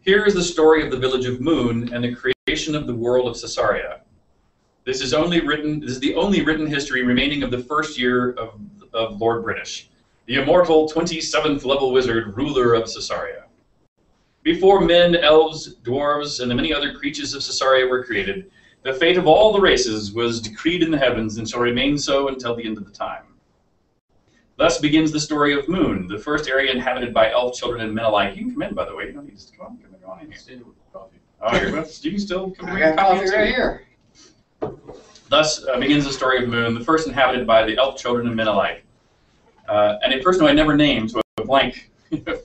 Here is the story of the village of Moon and the creation of the world of Caesarea. This is the only written history remaining of the first year of Lord British, the immortal 27th level wizard, ruler of Caesarea. Before men, elves, dwarves, and the many other creatures of Caesarea were created, the fate of all the races was decreed in the heavens and shall remain so until the end of the time. Thus begins the story of Moon, the first area inhabited by elf children and men alike. You can come in, by the way. You don't need to come on. Come on in here. Oh, you can still come in. I got coffee right here. Thus begins the story of Moon, the first inhabited by the elf children and men alike. And a person who I never named, so a blank,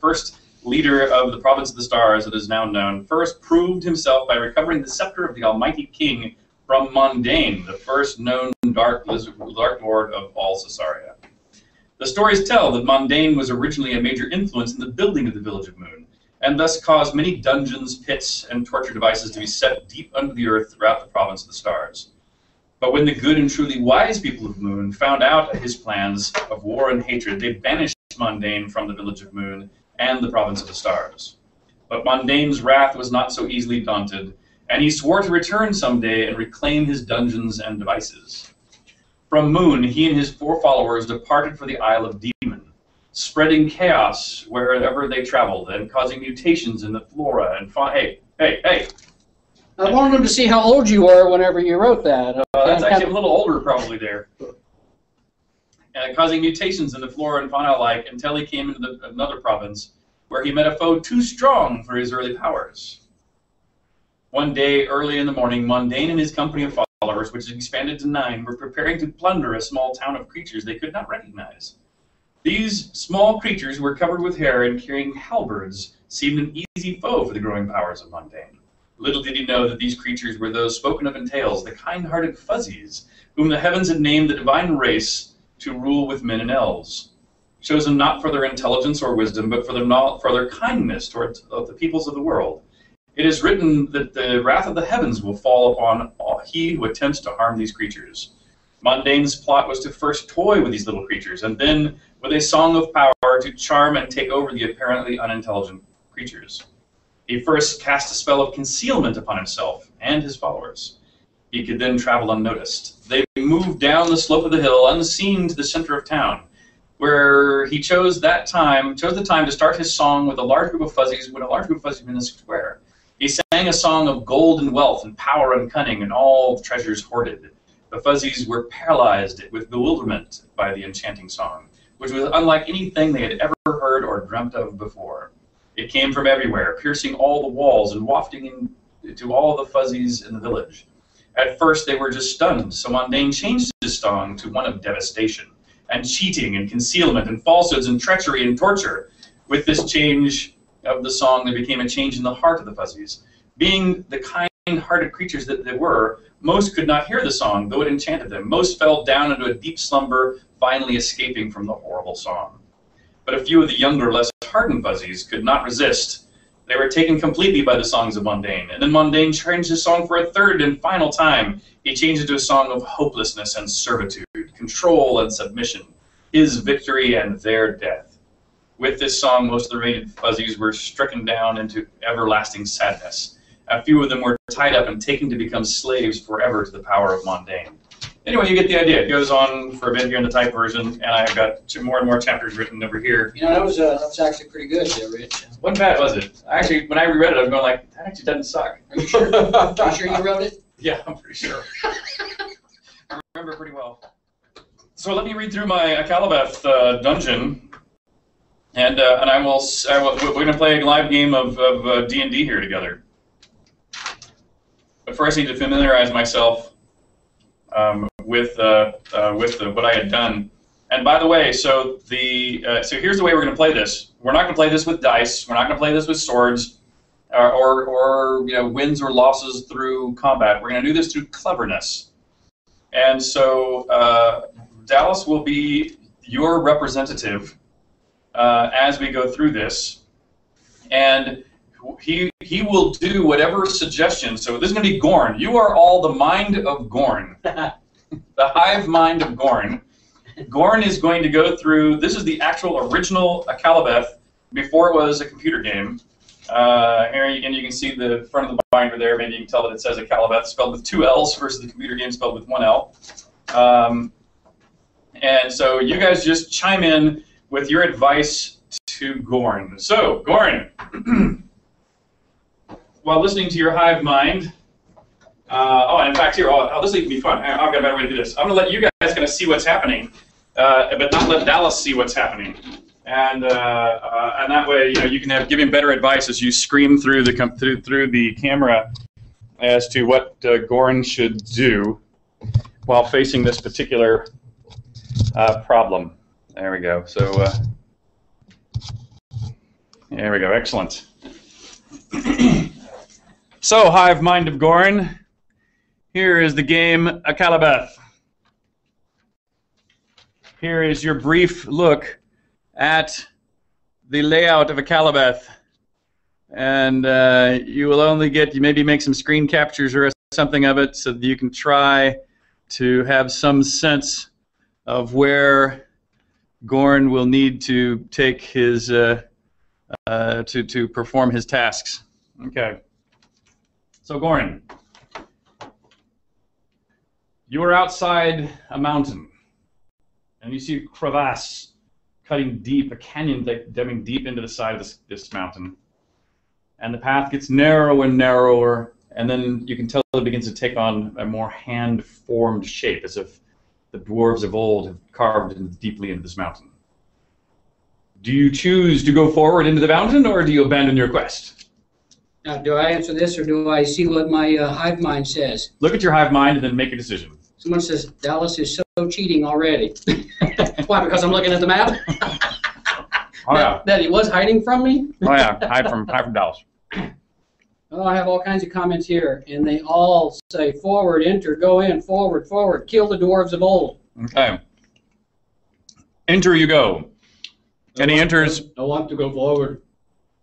first leader of the province of the stars, it is now known, first proved himself by recovering the scepter of the almighty king from Mondain, the first known dark lord of all Caesarea. The stories tell that Mondain was originally a major influence in the building of the village of Moon, and thus caused many dungeons, pits, and torture devices to be set deep under the earth throughout the province of the stars. But when the good and truly wise people of Moon found out his plans of war and hatred, they banished Mondain from the village of Moon and the province of the stars. But Mondain's wrath was not so easily daunted, and he swore to return someday and reclaim his dungeons and devices. From Moon, he and his 4 followers departed for the Isle of Demon, spreading chaos wherever they traveled and causing mutations in the flora and fauna. Hey! I wanted them to see how old you were whenever you wrote that. That's actually a little older probably there. Causing mutations in the flora and fauna alike until he came into another province where he met a foe too strong for his early powers. One day, early in the morning, Mondain and his company of followers, which had expanded to 9, were preparing to plunder a small town of creatures they could not recognize. These small creatures were covered with hair and carrying halberds, seemed an easy foe for the growing powers of Mondain. Little did he know that these creatures were those spoken of in tales, the kind-hearted fuzzies, whom the heavens had named the divine race to rule with men and elves, chosen not for their intelligence or wisdom, but for their kindness towards the peoples of the world. It is written that the wrath of the heavens will fall upon he who attempts to harm these creatures. Mondain's plot was to first toy with these little creatures, and then, with a song of power, to charm and take over the apparently unintelligent creatures. He first cast a spell of concealment upon himself and his followers. He could then travel unnoticed. They moved down the slope of the hill, unseen to the center of town, where he chose the time to start his song with a large group of fuzzies, when a large group of fuzzies in the square. He sang a song of gold and wealth and power and cunning and all the treasures hoarded. The fuzzies were paralyzed with bewilderment by the enchanting song, which was unlike anything they had ever heard or dreamt of before. It came from everywhere, piercing all the walls and wafting into all the fuzzies in the village. At first they were just stunned, so Mondain changed his song to one of devastation, and cheating and concealment and falsehoods and treachery and torture. With this change of the song, there became a change in the heart of the fuzzies. Being the kind-hearted creatures that they were, most could not hear the song, though it enchanted them. Most fell down into a deep slumber, finally escaping from the horrible song. But a few of the younger, less hardened fuzzies could not resist. They were taken completely by the songs of Mondain, and then Mondain changed his song for a third and final time. He changed it to a song of hopelessness and servitude, control and submission, his victory and their death. With this song, most of the remaining fuzzies were stricken down into everlasting sadness. A few of them were tied up and taken to become slaves forever to the power of Mondain. Anyway, you get the idea. It goes on for a bit here in the type version, and I've got more and more chapters written over here. You know, that was actually pretty good there, Rich. Wasn't bad, was it? Actually, when I reread it, I was going like, that actually doesn't suck. Are you sure? Are you sure you wrote it? Yeah, I'm pretty sure. I remember pretty well. So let me read through my Akalabeth dungeon, and we're going to play a live game of D&D here together. But first, I need to familiarize myself with what I had done. And by the way, so here's the way we're going to play this. We're not going to play this with dice. We're not going to play this with swords, or wins or losses through combat. We're going to do this through cleverness. And so Dallas will be your representative as we go through this, and he will do whatever suggestions. So this is going to be Gorn. You are all the mind of Gorn, the hive mind of Gorn. Gorn is going to go through. This is the actual original Akalabeth before it was a computer game, Here again, you can see the front of the binder there. Maybe you can tell that it says a Calabeth spelled with 2 L's versus the computer game spelled with 1 L. And so you guys just chime in with your advice to Gorn. So, Gorn, while listening to your hive mind, in fact, here, this will be fun. I've got a better way to do this. I'm going to let you guys kind of see what's happening, but not let Dallas see what's happening. And that way, you can give him better advice as you scream through the camera as to what Gorn should do while facing this particular problem. There we go. So there we go. Excellent. So, hive mind of Gorn, here is the game a Calabeth. Here is your brief look at the layout of a Calabeth, and you will only get, maybe make some screen captures or something of it so that you can try to have some sense of where Gorn will need to take his to perform his tasks. Okay. So Gorn, you are outside a mountain, and you see a crevasse cutting deep, a canyon dipping deep into the side of this mountain. And the path gets narrower and narrower, and then you can tell it begins to take on a more hand-formed shape, as if the dwarves of old have carved deeply into this mountain. Do you choose to go forward into the mountain, or do you abandon your quest? Now, do I answer this, or do I see what my hive mind says? Look at your hive mind and then make a decision. Someone says, Dallas is so cheating already. Why, because I'm looking at the map? Oh, yeah. That he was hiding from me? Oh, yeah, hide from Dallas. Oh, I have all kinds of comments here, and they all say, forward, enter, go in, forward, forward, kill the dwarves of old. Okay. Enter you go. And he enters. I want to go forward.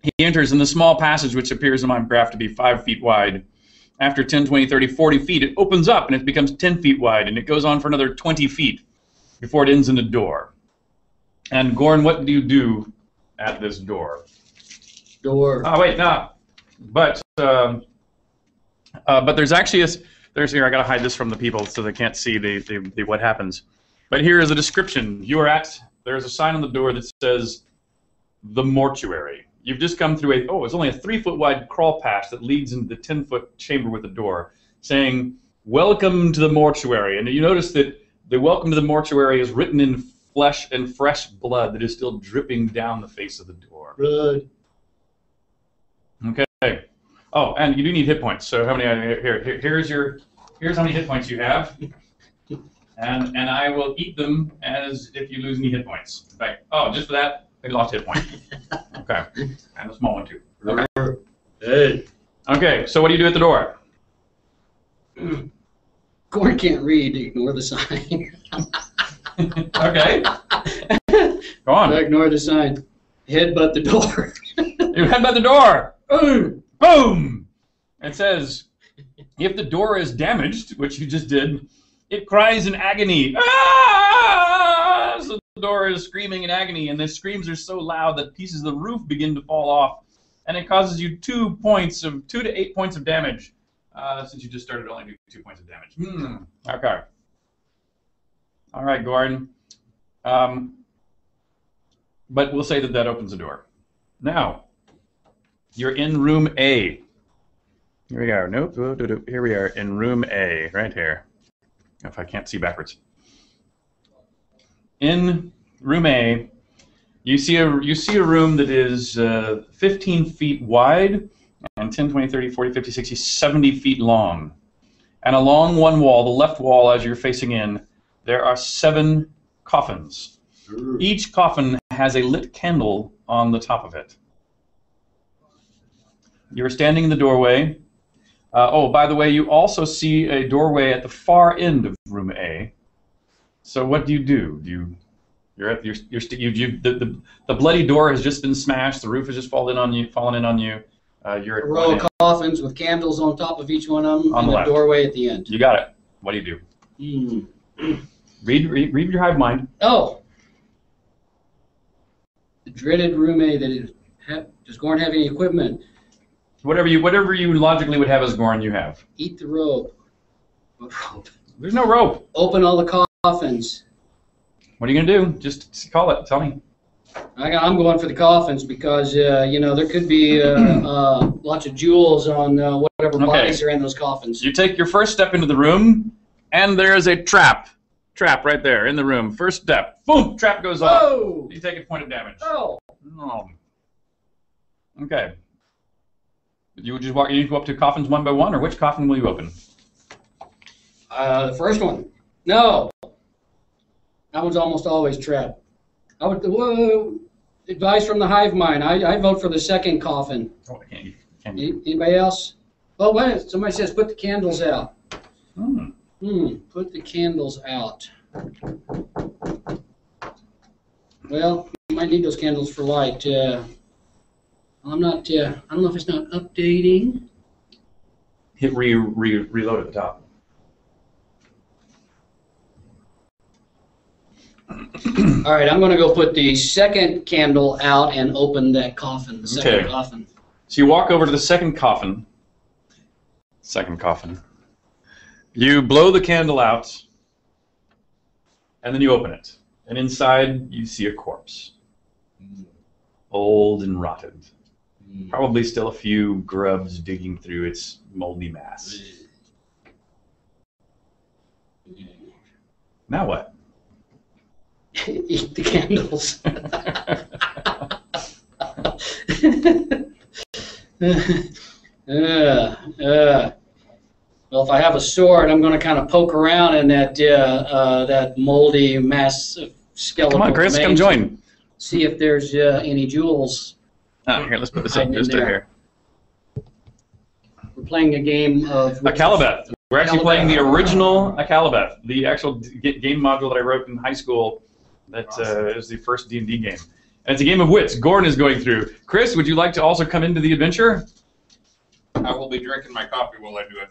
He enters in the small passage which appears in my graph to be 5 feet wide. After 10, 20, 30, 40 feet, it opens up and it becomes 10 feet wide, and it goes on for another 20 feet before it ends in a door. And Gorn, what do you do at this door? Door. Oh, wait, no. But there's actually here. I gotta hide this from the people so they can't see the what happens. But here is a description. There's a sign on the door that says the mortuary. You've just come through it's only a 3-foot wide crawl path that leads into the 10-foot chamber with a door, saying, "Welcome to the mortuary." And you notice that the welcome to the mortuary is written in flesh and fresh blood that is still dripping down the face of the door. Blood. Okay. Oh, and you do need hit points. So how many? Here's how many hit points you have, and I will eat them as if you lose any hit points. In fact, just for that, I lost a hit point. Okay, and a small one too. Okay. Hey. Okay. So what do you do at the door? Gorn can't read. Ignore the sign. Okay. Go on. Ignore the sign. Headbutt the door. You headbutt the door. Boom. Boom. It says, if the door is damaged, which you just did, it cries in agony. Ah! So the door is screaming in agony, and the screams are so loud that pieces of the roof begin to fall off, and it causes you 2 to 8 points of damage. Since you just started, only do 2 points of damage. Okay. All right, Gordon. But we'll say that opens the door. Now, you're in room A. Here we are. Nope. Here we are in room A, right here. If I can't see backwards. In room A, you see a room that is 15 feet wide and 10, 20, 30, 40, 50, 60, 70 feet long. And along one wall, the left wall as you're facing in, there are 7 coffins. Each coffin has a lit candle on the top of it. You're standing in the doorway. By the way, you also see a doorway at the far end of room A. So what do? The bloody door has just been smashed. The roof has just fallen in on you. You're at a row of coffins with candles on top of each one of them, on and the a doorway at the end. You got it. What do you do? Read your hive mind. Oh. The dreaded room A that is. Does Gorn have any equipment? Whatever you logically would have as Gorn, you have. Eat the rope. What rope? There's no rope. Open all the coffins. What are you gonna do? Just call it. Tell me. I'm going for the coffins because there could be lots of jewels on whatever bodies are in those coffins. You take your first step into the room, and there is a trap. Trap right there in the room. First step. Boom! Trap goes off. Oh! You take a point of damage. Oh! Okay. You would just walk. You go up to coffins one by one, or which coffin will you open? The first one. No. That one's almost always trapped. I would. Whoa, advice from the hive mind. I vote for the second coffin. Oh, can't. Anybody else? Oh, wait. Somebody says put the candles out. Hmm. Put the candles out. Well, you might need those candles for light. I'm not. I don't know if it's not updating. Hit reload at the top. All right, I'm going to go put the second candle out and open that coffin, the second coffin. So you walk over to the second coffin. Second coffin. You blow the candle out, and then you open it. And inside, you see a corpse. Old and rotted. Probably still a few grubs digging through its moldy mass. Now what? Eat the candles. Well, if I have a sword, I'm going to kind of poke around in that moldy mass of skeletal. Come on, Chris, come join. See if there's any jewels. Here, let's put this in. Just here. We're playing a game of Akalabeth. We're actually playing the original Akalabeth, the actual game module that I wrote in high school. That is the first D&D game. And it's a game of wits. Gordon is going through. Chris, would you like to also come into the adventure? I will be drinking my coffee while I do it.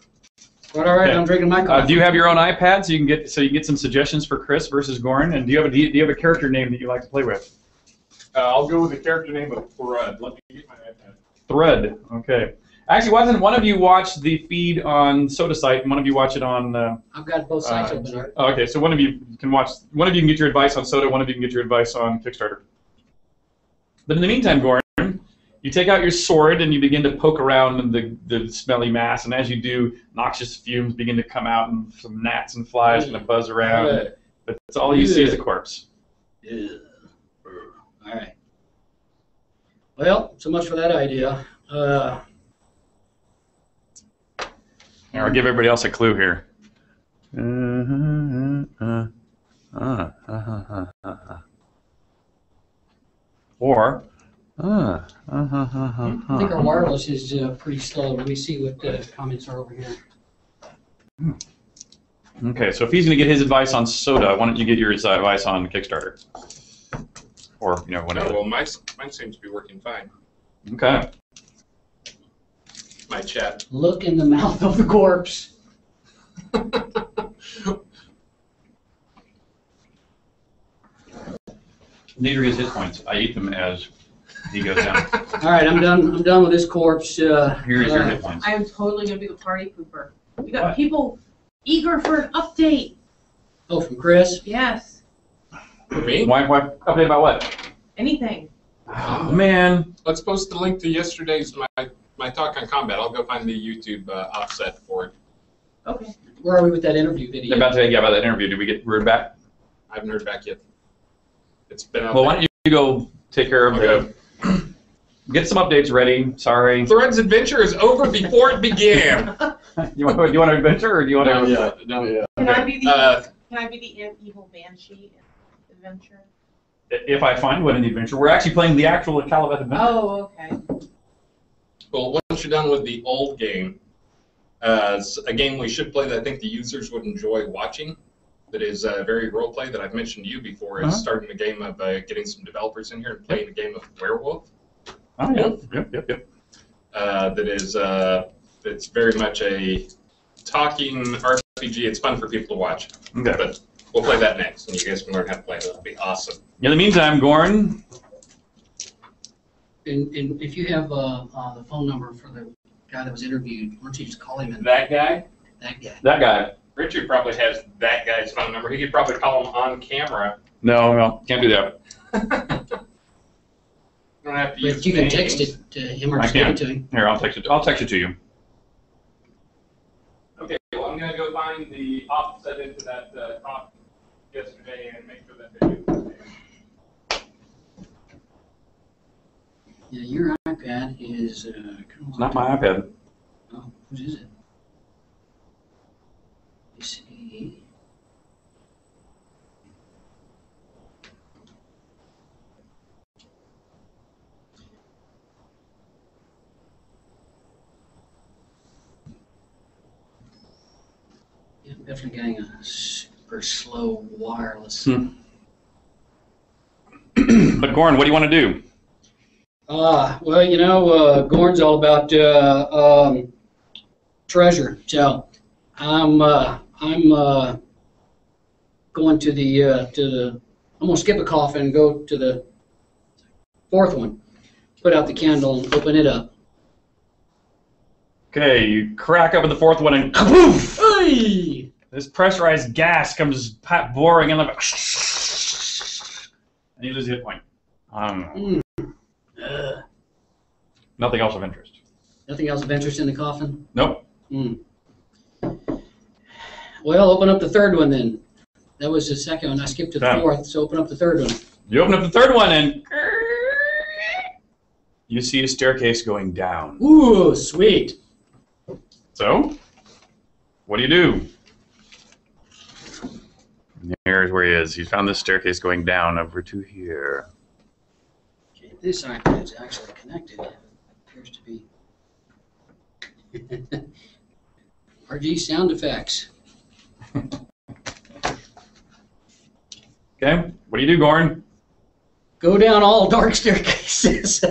All right, I'm drinking my coffee. Do you have your own iPad so you can get some suggestions for Chris versus Gordon? And do you have a character name that you like to play with? I'll go with the character name of Thread. Let me get my iPad. Thread. Okay. Actually, why doesn't one of you watch the feed on Soda Site and one of you watch it on? I've got both sites open. Okay, so one of you can watch. One of you can get your advice on Soda. One of you can get your advice on Kickstarter. But in the meantime, Gordon, you take out your sword and you begin to poke around in the smelly mass. And as you do, noxious fumes begin to come out, and some gnats and flies kind of buzz around. But that's all you see is a corpse. All right. Well, so much for that idea. Here, I'll give everybody else a clue here. Or, I think our wireless is pretty slow. Let me see what the comments are over here. Okay, so if he's going to get his advice on Soda, why don't you get your advice on Kickstarter? Or, whatever. Well, mine seems to be working fine. Okay. My chat. Look in the mouth of the corpse. Neither gets hit points. I eat them as he goes down. All right, I'm done. I'm done with this corpse. Here's your hit points. I am totally gonna be the party pooper. We got people eager for an update. Oh, from Chris? Yes. For me? Why update about what? Anything. Oh, man. Let's post the link to yesterday's my talk on combat. I'll go find the YouTube offset for it. Okay. Where are we with that interview video? About that interview. Did we get word back? I haven't heard back yet. It's been out Well, there. why don't you go take care of get some updates ready. Sorry. Thread's adventure is over before it began. Do you want an adventure, or do you want to? No. Can I be the evil banshee adventure? If I find one in the adventure, we're actually playing the actual Akalabeth adventure. Oh, okay. Well, once you're done with the old game, a game we should play that I think the users would enjoy watching, that is very role play that I've mentioned to you before, is starting a game of getting some developers in here and playing a game of Werewolf. Oh, yeah. Yep. That is, it's very much a talking RPG. It's fun for people to watch. Okay. But we'll play that next, and you guys can learn how to play it. It'll be awesome. In the meantime, Gorn. And if you have the phone number for the guy that was interviewed, why don't you just call him? That guy? That guy. That guy. Richard probably has that guy's phone number. He could probably call him on camera. No, can't do that. You don't have to But use you can names. text it to him or I just give can. it to him. Here, I'll text it. I'll text it to you. Okay, well, I'm going to go find the op set into that talk yesterday and make sure that video is Yeah, your iPad is. It's not my iPad. Oh, whose is it? Let's see. Yeah, I'm definitely getting a super slow wireless. But Gorn, what do you want to do? Well, you know, Gorn's all about treasure. So I'm going to the. I'm gonna skip a coffin and go to the fourth one. Put out the candle and open it up. Okay, you crack open the fourth one and kaboof! Hey! This pressurized gas comes boring in, and you lose a hit point. Nothing else of interest. Nothing else of interest in the coffin? Nope. Well, open up the third one then. That was the second one. I skipped to the Yeah. fourth, so open up the third one. You open up the third one and you see a staircase going down. Ooh, sweet. So, what do you do? Here's where he is. He's found this staircase going down over to here. Okay, this iPad is actually connected. Appears to be. RG sound effects. Okay, what do you do, Gorn? Go down all dark staircases.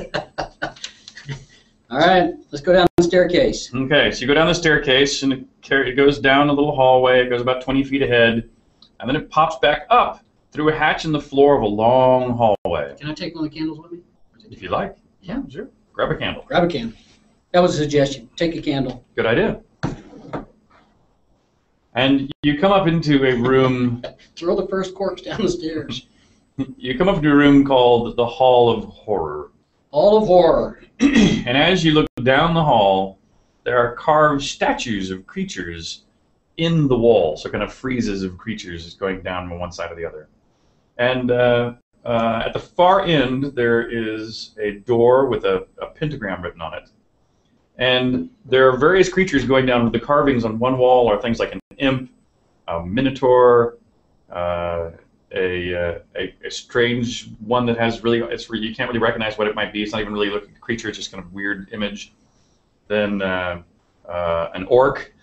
All right, let's go down the staircase. Okay, so you go down the staircase, and it goes down a little hallway. It goes about 20 feet ahead, and then it pops back up through a hatch in the floor of a long hallway. Can I take one of the candles with me? If you like. Yeah. Sure. Grab a candle. Grab a candle. That was a suggestion. Take a candle. Good idea. And you come up into a room. Throw the first corpse down the stairs. You come up into a room called the Hall of Horror. All of horror. And as you look down the hall, there are carved statues of creatures in the wall, so kind of friezes of creatures going down from one side or the other. And at the far end, there is a door with a pentagram written on it. And there are various creatures going down with the carvings on one wall are things like an imp, a minotaur, a strange one that has really, you can't really recognize what it might be. It's not even really looking at a creature, it's just kind of weird image. Then an orc,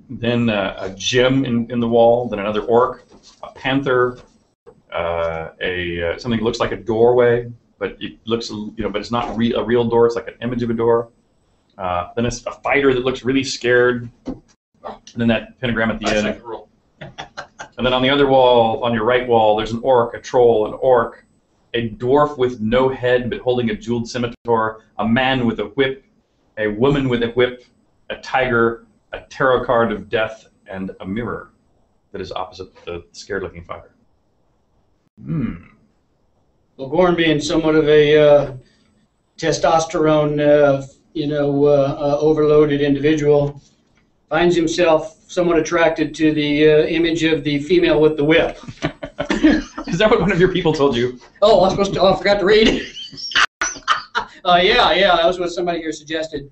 then a gem in the wall, then another orc, a panther, something that looks like a doorway, but it looks, but it's not a real door. It's like an image of a door. Then it's a fighter that looks really scared. And then that pentagram at the end. And then on the other wall, on your right wall, there's an orc, a troll, an orc, a dwarf with no head but holding a jeweled scimitar, a man with a whip, a woman with a whip, a tiger, a tarot card of death, and a mirror that is opposite the scared-looking fighter. Well, Gorn being somewhat of a testosterone, overloaded individual, finds himself somewhat attracted to the image of the female with the whip. Is that what one of your people told you? Oh, I forgot to read. Yeah, that was what somebody here suggested.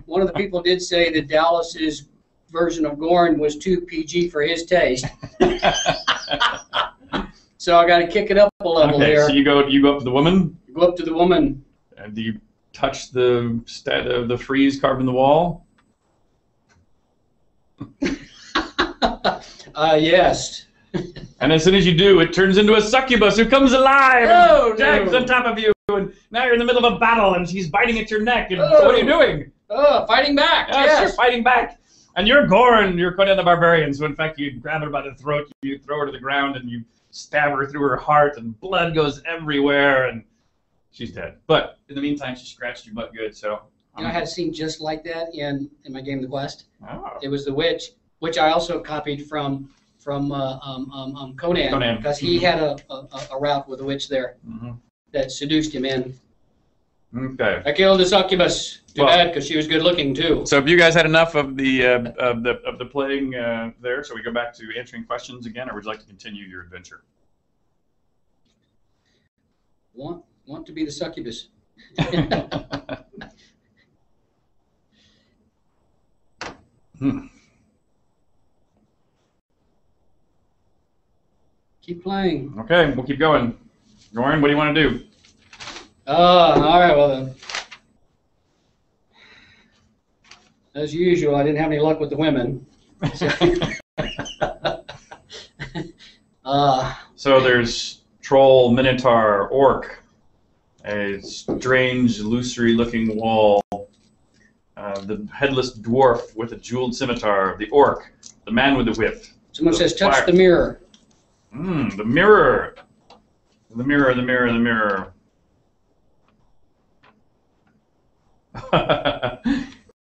One of the people did say that Dallas's version of Gorn was too PG for his taste. So I got to kick it up a level here. So you go up to the woman. Go up to the woman. And do you touch the frieze carved in the wall? Yes. And as soon as you do, it turns into a succubus who comes alive and drags on top of you, and now you're in the middle of a battle, and she's biting at your neck, and what are you doing? Fighting back, yes. You're fighting back. And you're Gorn, you're Conan the Barbarian, so in fact you grab her by the throat, you throw her to the ground, and you stab her through her heart, and blood goes everywhere, and she's dead. But in the meantime, she scratched your butt good, so. You know, I had a scene just like that in my game, The Quest. Oh. It was the witch, which I also copied from Conan, because he had a route with a witch there that seduced him in. Okay. I killed the succubus. Too bad, because she was good looking too. So if you guys had enough of the playing there, so we go back to answering questions again, or would you like to continue your adventure? Want to be the succubus. Keep playing. Okay, we'll keep going. Goran, what do you want to do? All right, well then. As usual, I didn't have any luck with the women. So there's troll, minotaur, orc, a strange, illusory-looking wall, the headless dwarf with a jeweled scimitar, the orc, the man with the whip. Someone says, touch the mirror. The mirror. The mirror, the mirror, the mirror.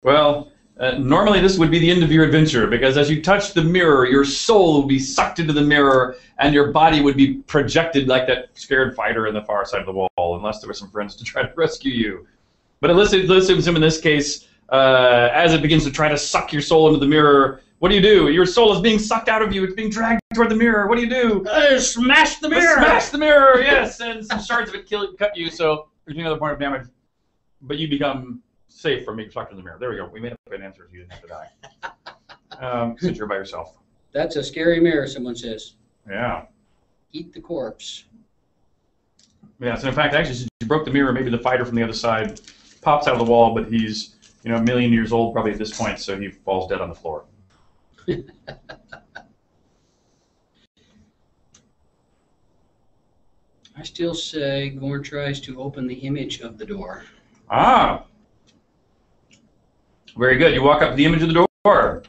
Well, normally this would be the end of your adventure, because as you touch the mirror, your soul will be sucked into the mirror, and your body would be projected like that scared fighter in the far side of the wall, unless there were some friends to try to rescue you. But let's assume in this case, as it begins to try to suck your soul into the mirror, what do? Your soul is being sucked out of you. It's being dragged toward the mirror. What do? Smash the mirror! Smash the mirror, yes, and some shards of it cut you, so there's another point of damage. But you become safe from being sucked in the mirror. There we go. We made up an answer so you didn't have to die. Since you're by yourself. That's a scary mirror, someone says. Yeah. Eat the corpse. Yeah, so in fact, actually, since you broke the mirror, maybe the fighter from the other side pops out of the wall, but he's, a million years old probably at this point, so he falls dead on the floor. I still say Gorn tries to open the image of the door. Ah. Very good. You walk up to the image of the door.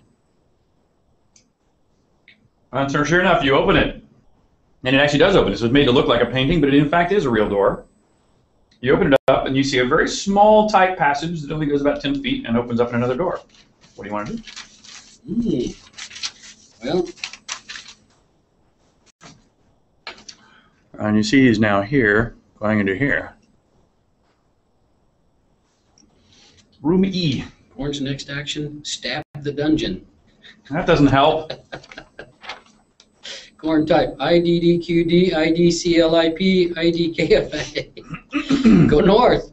And so sure enough, you open it. And it actually does open. So it's made to look like a painting, but it in fact is a real door. You open it up, and you see a very small, tight passage that only goes about 10 feet and opens up in another door. What do you want to do? Well, and you see he's now here, going into here. Room E. Gorn's next action, stab the dungeon. That doesn't help. Gorn type, IDDQD, IDCLIP, IDKFA. Go north.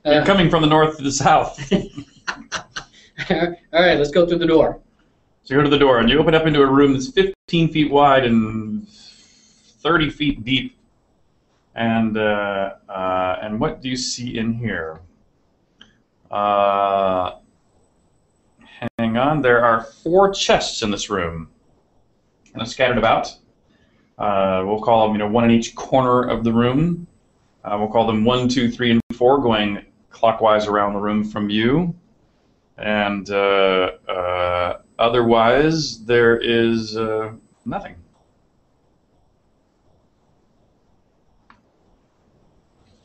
You're coming from the north to the south. All right, let's go through the door. So you go to the door, and you open up into a room that's 15 feet wide and 30 feet deep. And what do you see in here? Hang on. There are 4 chests in this room, kind of scattered about. We'll call them, one in each corner of the room. We'll call them 1, 2, 3, and 4, going clockwise around the room from you. And otherwise, there is nothing.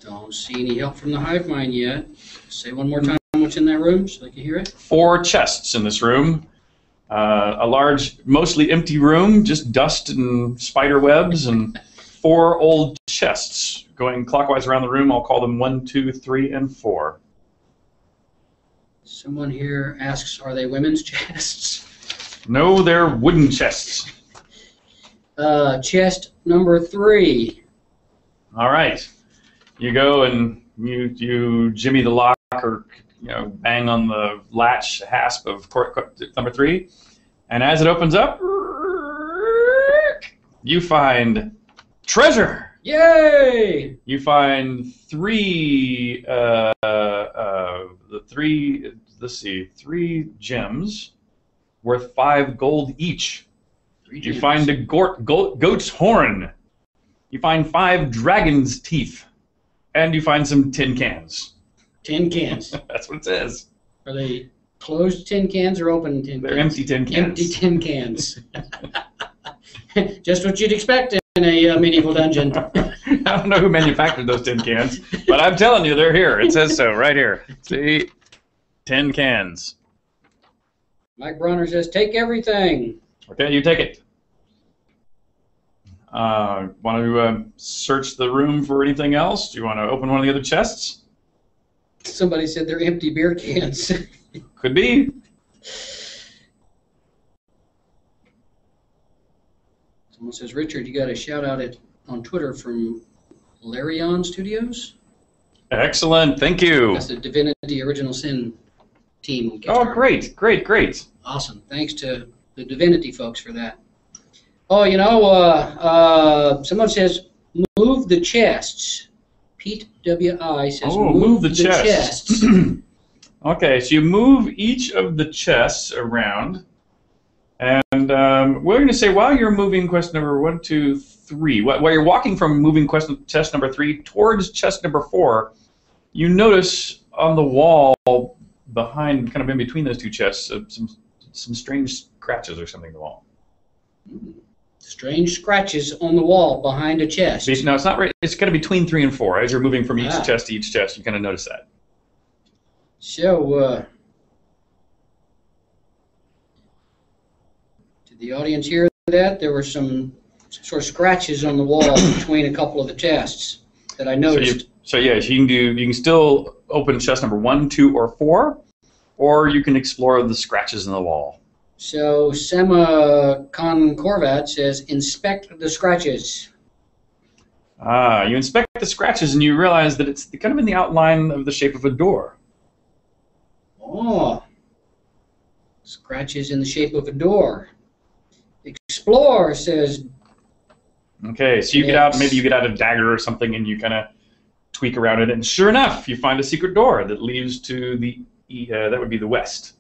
Don't see any help from the hive mind yet. Say one more time what's in that room so they can hear it. 4 chests in this room. A large, mostly empty room, just dust and spider webs, and 4 old chests going clockwise around the room. I'll call them 1, 2, 3, and 4. Someone here asks, are they women's chests? No, they're wooden chests. Chest number 3. All right. You go and you jimmy the lock, or bang on the latch hasp of number 3, and as it opens up, you find treasure. Yay! You find 3 3 gems worth 5 gold each. 3 You gems. find a goat's horn. You find 5 dragon's teeth. And you find some tin cans. Tin cans. That's what it says. Are they closed tin cans or open tin cans? They're empty tin cans. Empty tin cans. Just what you'd expect a medieval dungeon. I don't know who manufactured those tin cans, but I'm telling you, they're here. It says so right here. See? Tin cans. Mike Bronner says, take everything. Okay, you take it. Want to search the room for anything else? Do you want to open one of the other chests? Somebody said they're empty beer cans. Could be. Someone says, Richard, you got a shout out on Twitter from Larion Studios? Excellent, thank you. That's the Divinity Original Sin team. on Oh, Kickstarter. great, great, great. Awesome. Thanks to the Divinity folks for that. Oh, you know, someone says, move the chests. Pete W.I. says, move the chests. Okay, so you move each of the chests around. And we're going to say, while you're moving quest number 1, 2, 3, while you're walking from moving chest number 3 towards chest number 4, you notice on the wall behind, kind of in between those two chests, some strange scratches or something on the wall. Strange scratches on the wall behind a chest. No, it's not right. It's kind of between 3 and 4. As you're moving from each chest to each chest, you kind of notice that. So, did the audience hear that? There were some sort of scratches on the wall between a couple of the chests that I noticed. So yes, you can still open chest number 1, 2, or 4, or you can explore the scratches in the wall. So Sema Korvat says, inspect the scratches. You inspect the scratches and you realize that it's kind of in the outline of the shape of a door. Oh, scratches in the shape of a door. Explore, says. Okay, so you get out, maybe you get out a dagger or something and you kind of tweak around it, and sure enough, you find a secret door that leads to the, that would be the west.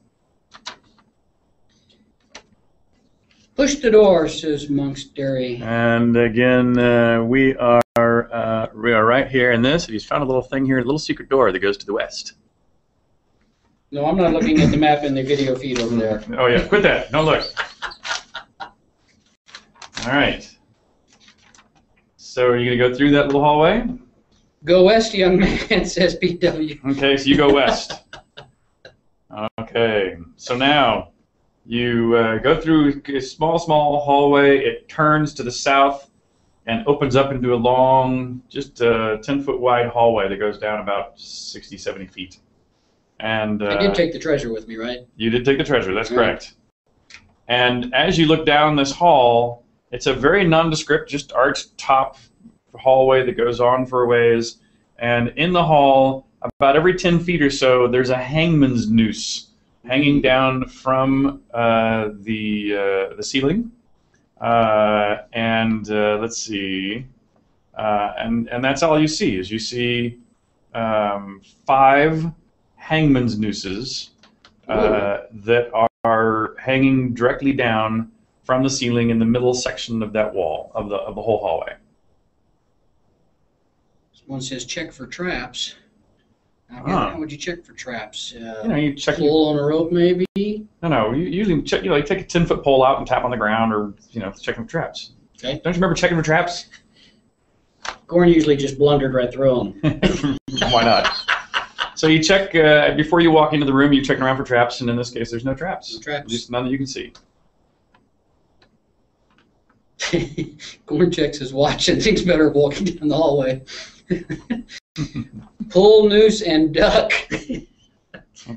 Push the door, says Monk's Dairy. And again, we are right here in this. He's found a little thing here, a little secret door that goes to the west. No, I'm not looking at the map in the video feed over there. Oh yeah, quit that. Don't look. All right. So are you going to go through that little hallway? Go west, young man, says PW. Okay, so you go west. Okay, so now you go through a small hallway. It turns to the south and opens up into a long, just 10-foot wide hallway that goes down about 60, 70 feet. And I did take the treasure with me, right? You did take the treasure, that's correct. And as you look down this hall, it's a very nondescript, just arched top hallway that goes on for a ways. And in the hall, about every 10 feet or so, there's a hangman's noose hanging down from the ceiling. Let's see. And that's all you see, is you see 5 hangman's nooses that are hanging directly down from the ceiling in the middle section of that wall, of the whole hallway. One says check for traps. How would you check for traps? You check. Pull on a rope, maybe. No. You usually check. You take a 10-foot pole out and tap on the ground, or checking for traps. Okay. Don't you remember checking for traps? Gorn usually just blundered right through them. Why not? So you check before you walk into the room. You're checking around for traps, and in this case, there's no traps. No traps. At least none that you can see. Gorn checks his watch and thinks better of walking down the hallway. Pull, noose, and duck. Okay.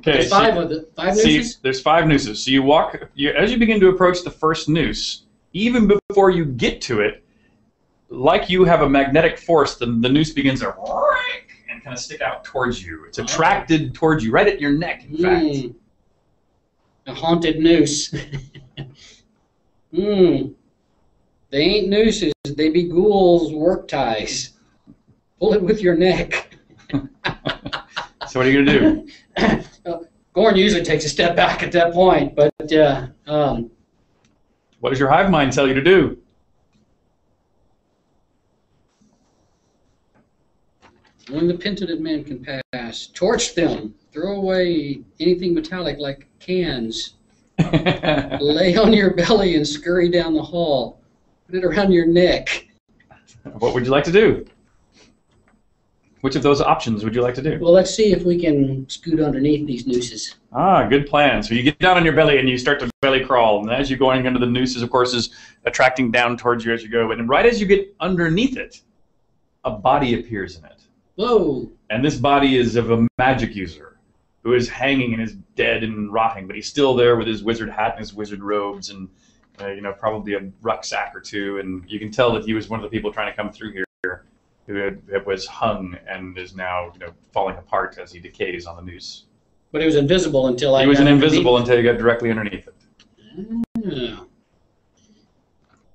There's 5 of the 5 nooses? There's 5 nooses. So you walk, as you begin to approach the first noose, even before you get to it, like you have a magnetic force, the noose begins to and kind of stick out towards you. It's attracted towards you, right at your neck, in fact. A haunted noose. They ain't nooses, they be ghouls' work ties. Pull it with your neck. So what are you going to do? Gorn usually takes a step back at that point, but what does your hive mind tell you to do? Only the penitent man can pass. Torch them. Throw away anything metallic like cans. Lay on your belly and scurry down the hall. Put it around your neck. What would you like to do? Which of those options would you like to do? Well, let's see if we can scoot underneath these nooses. Ah, good plan. So you get down on your belly and you start to belly crawl. And as you're going under the nooses, of course, is attracting down towards you as you go. And right as you get underneath it, a body appears in it. Whoa. And this body is of a magic user who is hanging and is dead and rotting, but he's still there with his wizard hat and his wizard robes and, probably a rucksack or two. And you can tell that he was one of the people trying to come through here who was hung and is now, falling apart as he decays on the noose. But he was invisible until I. He was invisible until you got directly underneath it. Ah.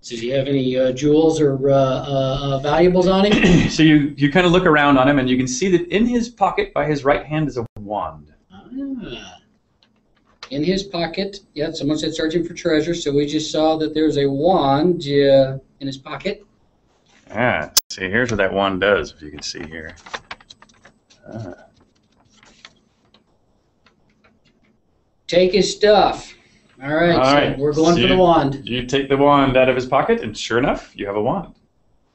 Does he have any jewels or valuables on him? So you kind of look around on him, and you can see that in his pocket by his right hand is a wand. Ah. In his pocket, yeah, someone said searching for treasure, so we just saw that there's a wand in his pocket. Ah, see, here's what that wand does, if you can see here. Take his stuff. All right, we're going for the wand. You take the wand out of his pocket, and sure enough, you have a wand.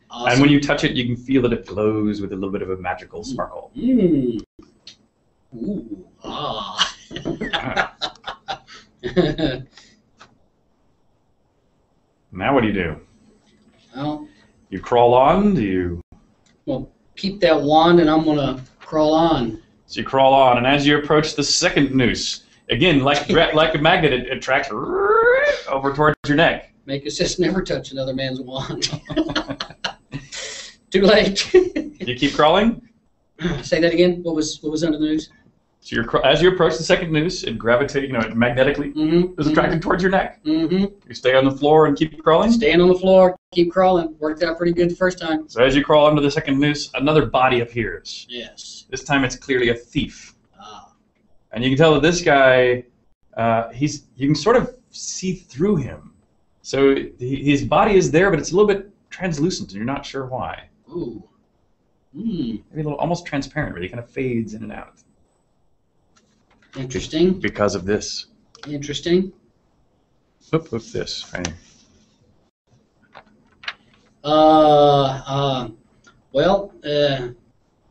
Awesome. And when you touch it, you can feel that it glows with a little bit of a magical sparkle. Ooh, ah. Now what do you do? Well, You crawl on? Do you? Well, keep that wand, and I'm gonna crawl on. So you crawl on, and as you approach the second noose, again, like a magnet, it tracks over towards your neck. Make us just never touch another man's wand. Too late. You keep crawling. Say that again. What was under the noose? So as you approach the second noose, it gravitates, it magnetically is attracted towards your neck. Mm-hmm. You stay on the floor and keep crawling. Staying on the floor, keep crawling. Worked out pretty good the first time. So as you crawl under the second noose, another body appears. Yes. This time it's clearly a thief. Ah. And you can tell that this guy, you can sort of see through him. So his body is there, but it's a little bit translucent, and you're not sure why. Ooh. Maybe a little almost transparent, where he kind of fades in and out. Interesting. Because of this. Interesting. What's this? Right here.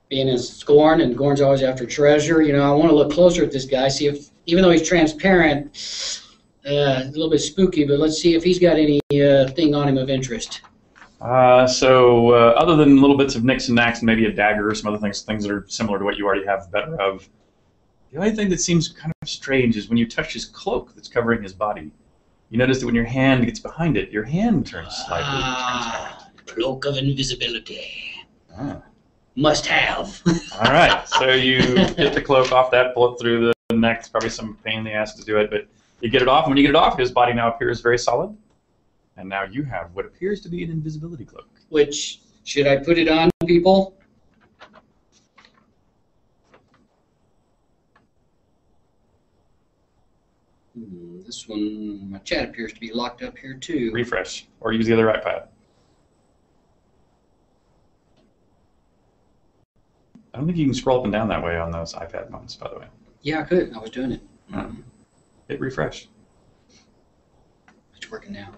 Being in Scorn, and Gorn's always after treasure, I want to look closer at this guy, see if, even though he's transparent, a little bit spooky, but let's see if he's got any thing on him of interest. So other than little bits of nicks and knacks and maybe a dagger or some other things that are similar to what you already have better of, the only thing that seems kind of strange is when you touch his cloak that's covering his body. You notice that when your hand gets behind it, your hand turns slightly transparent. Cloak of invisibility. Ah. Must have. All right, so you get the cloak off that, pull it through the neck. It's probably some pain in the ass to do it, but you get it off. And when you get it off, his body now appears very solid. And now you have what appears to be an invisibility cloak. Which, should I put it on, people? This one, my chat appears to be locked up here too. Refresh, or use the other iPad. I don't think you can scroll up and down that way on those iPad ones, by the way. Yeah, I could. I was doing it. Hit refresh. It's working now.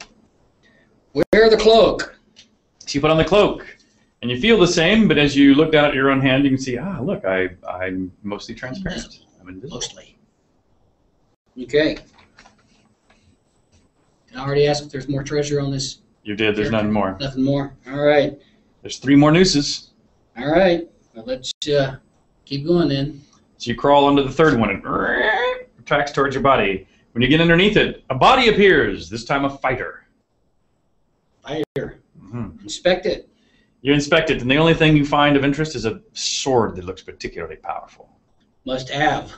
Wear the cloak. So you put on the cloak, and you feel the same, but as you look down at your own hand, you can see, look, I'm mostly transparent. I'm invisible. Mostly. Okay. Did I already ask if there's more treasure on this? You did. There's none more. Nothing more. All right. There's 3 more nooses. All right. Well, let's keep going then. So you crawl onto the third one, and it tracks towards your body. When you get underneath it, a body appears, this time a fighter. Fighter. Mm-hmm. Inspect it. You inspect it, and the only thing you find of interest is a sword that looks particularly powerful. Must have.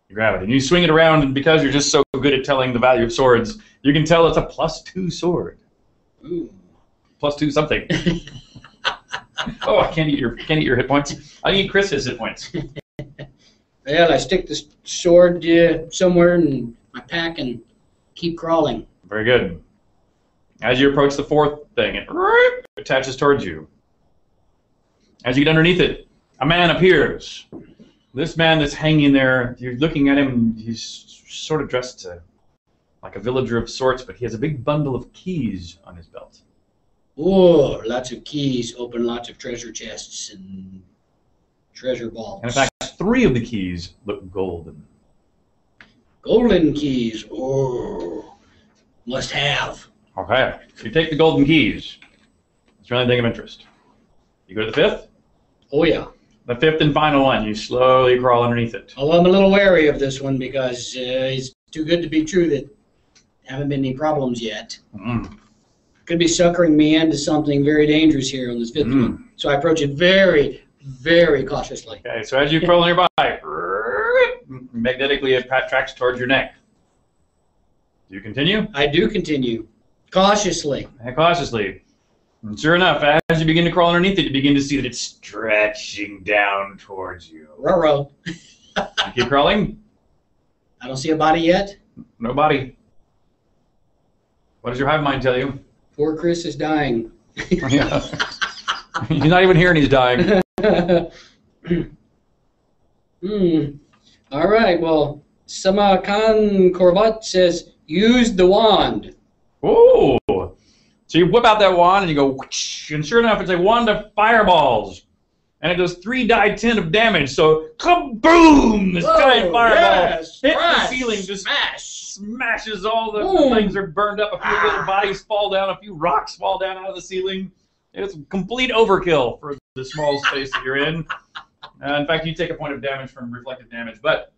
You grab it, and you swing it around, and because you're just so good at telling the value of swords, you can tell it's a +2 sword. Ooh. +2 something. Oh, I can't eat your hit points. I eat Chris's hit points. Well, I stick the sword somewhere in my pack and keep crawling. Very good. As you approach the fourth thing, it attaches towards you. As you get underneath it, a man appears. This man that's hanging there, you're looking at him, and he's sort of dressed like a villager of sorts, but he has a big bundle of keys on his belt. Oh, lots of keys open lots of treasure chests and treasure vaults. And in fact, 3 of the keys look golden. Golden keys. Oh, must have. Okay, so you take the golden keys. Is there anything of interest? You go to the 5th? Oh, yeah. The 5th and final one. You slowly crawl underneath it. Although I'm a little wary of this one because it's too good to be true that haven't been any problems yet. Could be suckering me into something very dangerous here on this 5th one. So I approach it very, very cautiously. Okay, so as you crawl nearby, magnetically it tracks towards your neck. Do you continue? I do continue. Cautiously. And cautiously. And sure enough, as you begin to crawl underneath it, you begin to see that it's stretching down towards you. Ruh-roh. You keep crawling? I don't see a body yet. No body. What does your hive mind tell you? Poor Chris is dying. Yeah. He's not even here and he's dying. All right, well, Samarkand Korvat says, use the wand. Oh! So you whip out that wand and you go, whoosh, and sure enough, it's a wand of fireballs. And it does 3 die 10 of damage, so kaboom! This giant fireball hits the ceiling, just smashes all the things are burned up, a few little bodies fall down, a few rocks fall down out of the ceiling. It's complete overkill for the small space that you're in. In fact, you take a point of damage from reflected damage, but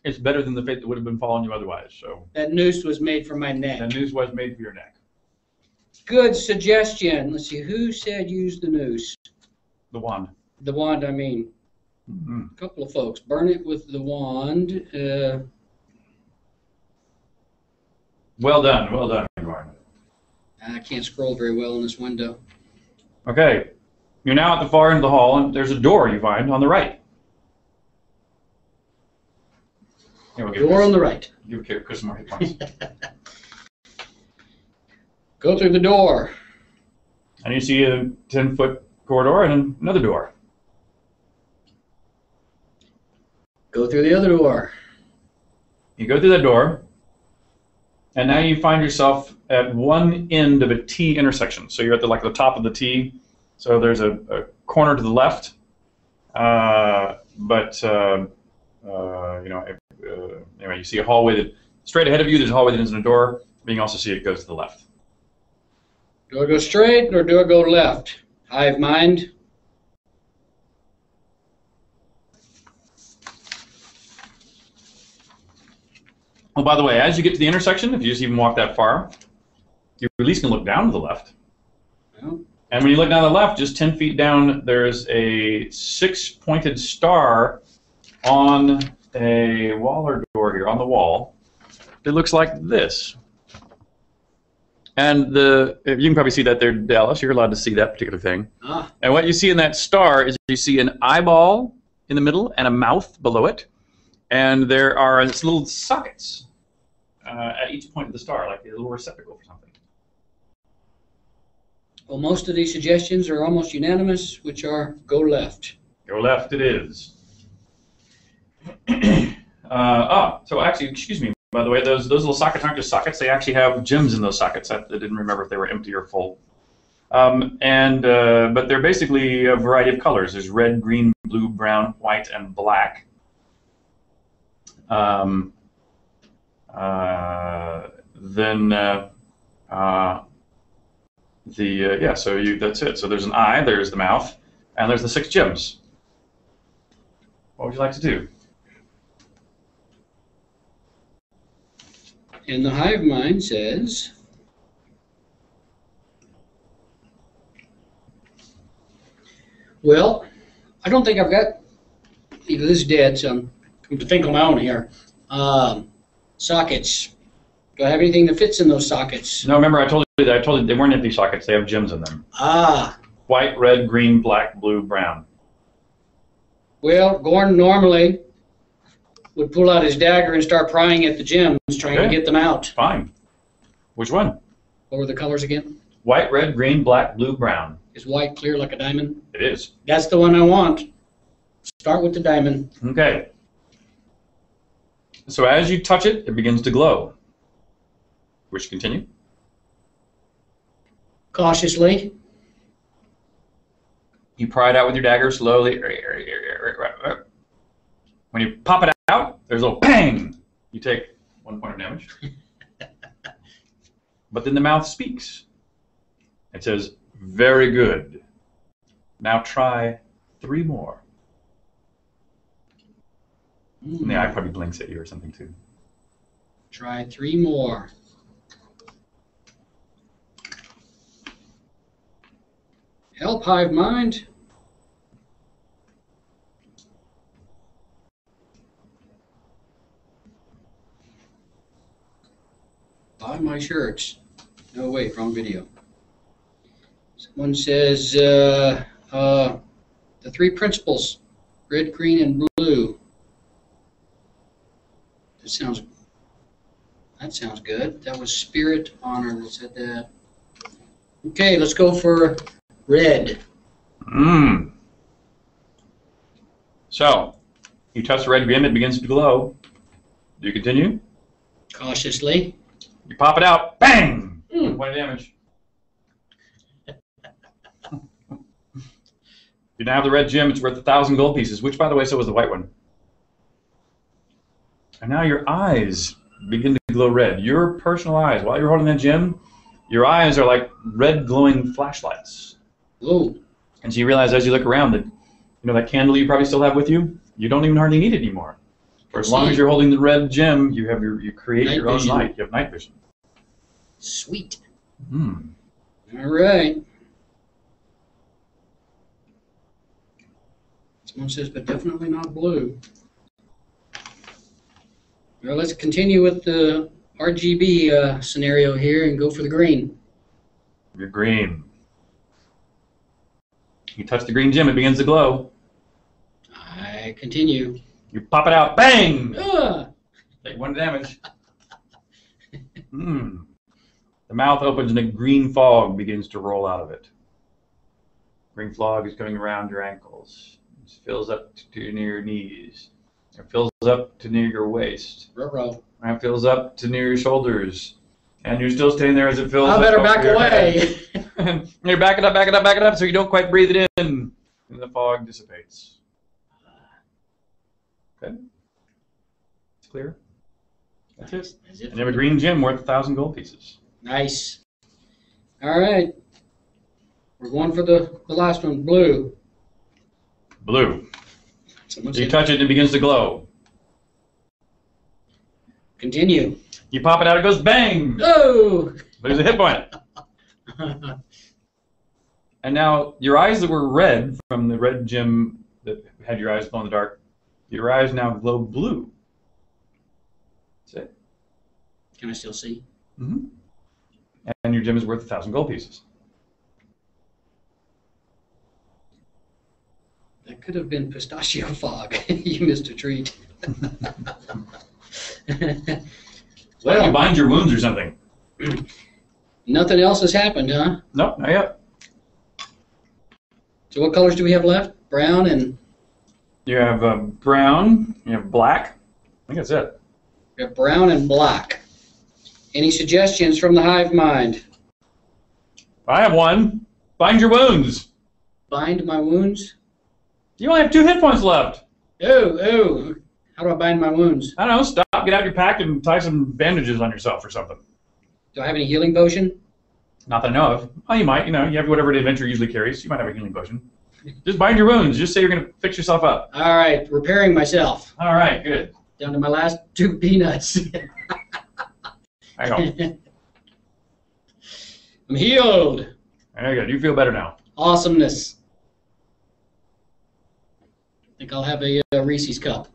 it's better than the fate that would have been falling you otherwise. So that noose was made for my neck. that noose was made for your neck. Good suggestion. Let's see, who said use the noose? The wand. The wand, I mean. A couple of folks. Burn it with the wand. Well done, Gordon. I can't scroll very well in this window. Okay, you're now at the far end of the hall, and there's a door you find on the right. Here, we'll Door on the right. Give Chris some more hit points. Go through the door. And you see a 10-foot corridor and another door. Go through the other door. You go through that door, and now you find yourself at one end of a T intersection. So you're at the top of the T. So there's a corner to the left, anyway, you see a hallway that straight ahead of you. There's a hallway that ends in a door, but you can also see it goes to the left. Do I go straight or do I go left? Hive mind. Oh, by the way, as you get to the intersection, if you just even walk that far, you at least can look down to the left. Well, and when you look down to the left, just 10 feet down, there's a 6-pointed star on a wall or door here, on the wall. It looks like this. And you can probably see that there, Dallas. You're allowed to see that particular thing. And what you see in that star is you see an eyeball in the middle and a mouth below it. And there are little sockets at each point of the star, like a little receptacle for something. Well, most of these suggestions are almost unanimous, which are go left. Go left it is. So actually, excuse me, by the way, those little sockets aren't just sockets. They actually have gems in those sockets. I didn't remember if they were empty or full. But they're basically a variety of colors. There's red, green, blue, brown, white, and black. That's it. So there's an eye, there's the mouth, and there's the 6 gems. What would you like to do? And the hive mind says, well, I don't think I've got, this is dead, so I'm going to think on my own here. Sockets. Do I have anything that fits in those sockets? No, remember I told you they weren't empty sockets. They have gems in them. White, red, green, black, blue, brown. Well, Gordon normally would pull out his dagger and start prying at the gems, trying to get them out. Fine. Which one? What were the colors again? White, red, green, black, blue, brown. Is white clear like a diamond? It is. That's the one I want. Start with the diamond. Okay. So as you touch it, it begins to glow. Wish to continue? Cautiously. You pry it out with your dagger slowly. When you pop it out, there's a little bang. You take 1 point of damage. But then the mouth speaks. It says, very good. Now try 3 more. And the eye probably blinks at you or something too. Try 3 more. Help, hive mind. Buy my shirts. No, wait, wrong video. Someone says the 3 principles, red, green, and blue. That sounds good. That was Spirit Honor that said that. Okay, let's go for red. So, you touch the red gem, it begins to glow. Do you continue? Cautiously. You pop it out, bang! 1 point of damage. You now have the red gem, it's worth 1,000 gold pieces, which, by the way, so was the white one. And now your eyes begin to glow red. Your personal eyes, while you're holding that gem, your eyes are like red glowing flashlights. Whoa. And so you realize as you look around that, that candle you probably still have with you, you don't even hardly need it anymore. For as long as you're holding the red gem, you create your own light. You have night vision. Sweet. All right. Someone says, but definitely not blue. Well, let's continue with the RGB scenario here and go for the green. You're green. You touch the green gem, it begins to glow. I continue. You pop it out, bang! Take 1 damage. The mouth opens and a green fog begins to roll out of it. Green fog is coming around your ankles. It fills up to near your knees. It fills up to near your waist. Ruh-roh. And it fills up to near your shoulders. And you're still standing there as it fills I up. better back away. And you're backing up, backing up, backing up, so you don't quite breathe it in. And the fog dissipates. Okay? It's clear? That's it. And you have a green gem worth 1,000 gold pieces. Nice. All right. We're going for the last one, blue. Blue. So you touch it and it begins to glow. Continue. You pop it out, it goes bang! Oh! There's a hit point. And now your eyes that were red from the red gem that had your eyes glow in the dark, your eyes now glow blue. That's it. Can I still see? Mm-hmm. And your gem is worth 1,000 gold pieces. That could have been pistachio fog. You missed a treat. Why don't you bind your wounds or something? Nothing else has happened, huh? Nope, not yet. So what colors do we have left? Brown and... You have brown, you have black. I think that's it. We have brown and black. Any suggestions from the hive mind? I have one. Bind your wounds. Bind my wounds? You only have 2 hit points left. Oh. How do I bind my wounds? I don't know. Stop, get out your pack, and tie some bandages on yourself or something. Do I have any healing potion? Not that I know of. Oh, you might. You have whatever the adventure usually carries. You might have a healing potion. Just bind your wounds. Just say you're going to fix yourself up. All right. Repairing myself. All right. Good. Down to my last 2 peanuts. Hang on. I'm healed. Very good. You feel better now. Awesomeness. I think I'll have a Reese's cup.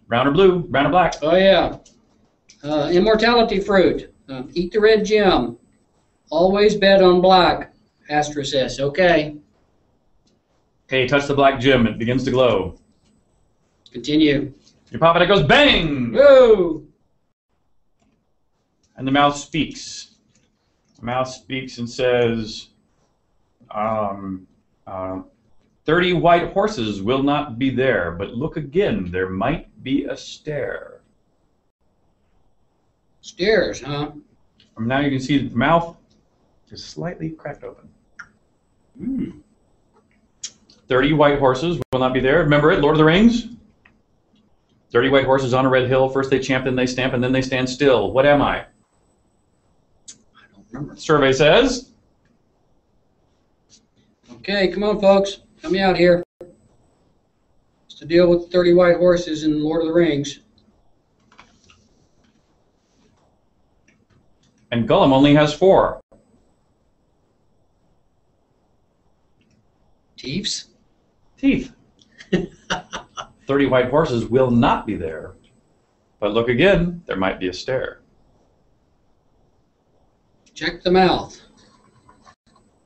Brown or blue? Brown or black? Oh, yeah. Immortality fruit. Eat the red gem. Always bet on black. Asterisk S. Okay. Okay, touch the black gem. It begins to glow. Continue. You pop it, it goes bang! Whoa! And the mouth speaks. The mouth speaks and says, 30 white horses will not be there, but look again, there might be a stair. Stairs, huh? And now you can see that the mouth is slightly cracked open. 30 white horses will not be there. Remember it, Lord of the Rings? 30 white horses on a red hill. First they champ, then they stamp, and then they stand still. What am I? I don't remember. Survey says. Okay, come on, folks. Help me out here. It's to deal with 30 white horses in Lord of the Rings. And Gollum only has 4. Thieves? Teeth. 30 white horses will not be there. But look again, there might be a stair. Check the mouth.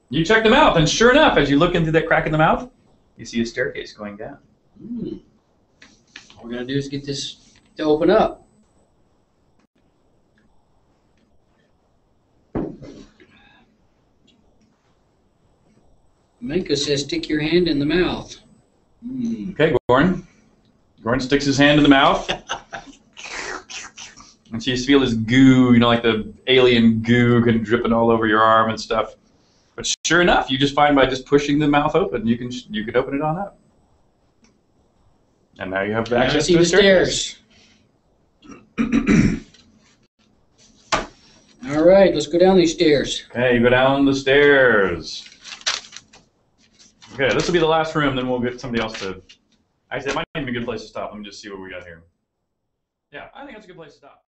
You check the mouth, and sure enough, as you look into that crack in the mouth, you see a staircase going down. All we're going to do is get this to open up. Minka says stick your hand in the mouth. Okay, Goran. Goran sticks his hand in the mouth. And so you feel this goo, you know, like the alien goo kind of dripping all over your arm and stuff. But sure enough, you just find by just pushing the mouth open, you can open it on up. And now you have access to the stairs. All right, let's go down these stairs. Okay, you go down the stairs. Okay, this will be the last room, then we'll get somebody else to... Actually, that might even be a good place to stop. Let me just see what we got here. Yeah, I think that's a good place to stop.